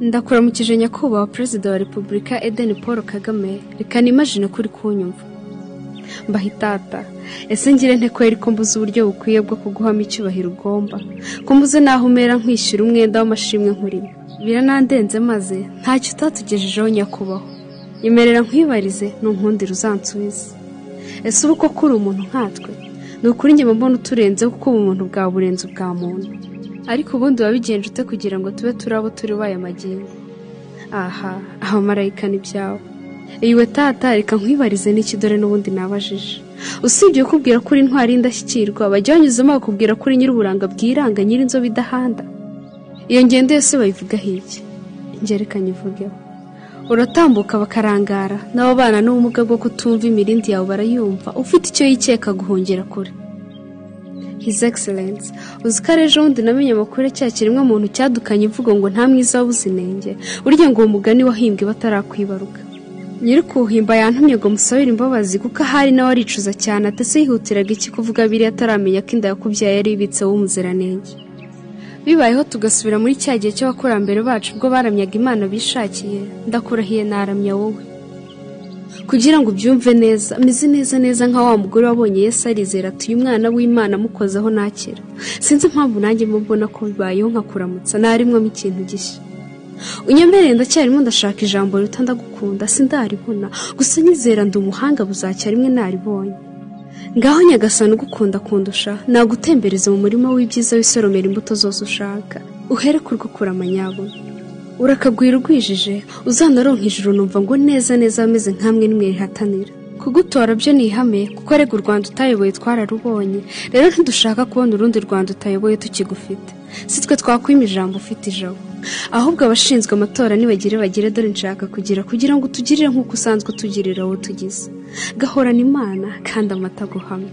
Ndakuramukije nyakubahwa Perezida wa Repubulika Eden Paul Kagame, reka nimagine kuri kunyumva. Mbahitata, ese ngire nte kweri ko mbuze uburyo bukwiye bwo kuguhama icyubahiro ugomba, ko mbuze naho umera nkwishyura umwenda w'amashimwe nkurimo. Biranandenze maze ntacyo utatugejejeho nyakubahwa. Yemerera nkwibarize nunkundira uzansubize. Ese ubu ko kuri umuntu nkatwe, ni ukuri njye mbona uturenze kuko ubumuntu bwa burenze ubwa muntu. Ariko ubundi wabigenje ute kugira ngo tube turabo turi baye magingo? Aha, abamarayika ni byawe. Iwe tata, reka nkwibarize n'iki dore n'ubundi nabajije. Usibye kubwira kuri intwari indashyikirwa, bajya banyuzemo bakubwira kuri nyir'uburanga bwiranga nyir'inzobe idahanda. Iyo ngendo yose bayivuga iki? Ngereka nyivugeho. Uratambuka bakarangara, nabo bana n'ubumuga bwo kutumva imirindi yawe barayumva, ufite icyo yikeka guhungira kure. His Excellence, uzikare ejo wundi namenye amakuru cya kiremwa muntu cyadukanye ivuga ngo nta mwiza wabuze inenge, burya ngo uwo mugani wahimbwe batarakwibaruka. Nyirikuhimba yantumye ngo musabire imbabazi kuko ahari nawe aricuza cyane, atese yihutiraga iki kuvuga biri ataramenya ko inda yakubyaye yari ibitse w'umuziranenge. Bibayeho tugasubira muri cya gihe cy'abakurambere bacu ubwo baramyaga Imana bishakiye, ndakurahiye naramya wowe. Kugira ngo ubyumve neza, meze neza nka wa mugore wabonye Yesu arizera ati uyu mwana w'Imana mukozeho nakira. Sinzi impamvu nanjye mbona ko bibayeho nkakuramutsa narimwamo ikintu gishya. Unyemereye ndacyarimo ndashaka ijambo rita ndagukunda sindaribona, gusa nyizera ndi umuhanga buzacya rimwe naribonye. Ngaho nyagasani ugukunda kundusha, nagutembereza mu murima w'ibyiza wisoromera imbuto zose ushaka, uhere kurgukura amanyabona. Urakagwira ugwijije, uzanaronka ijuru numva ngo neza ameze nkamwe nimwe rihatanira. Kugutora byo ni ihame kuko rega u Rwanda utayoboye twararubonye, rero ntidushaka kubona urundi Rwanda utayoboye tukigufite. Si twe twakwima ijambo ufite ijabo, ahubwo abashinzwe amatora bagire dore nshaka kugira ngo tugirire nk'uko usanzwe tugirira wowe tugize. Gahorana Imana kandi amata guhamya.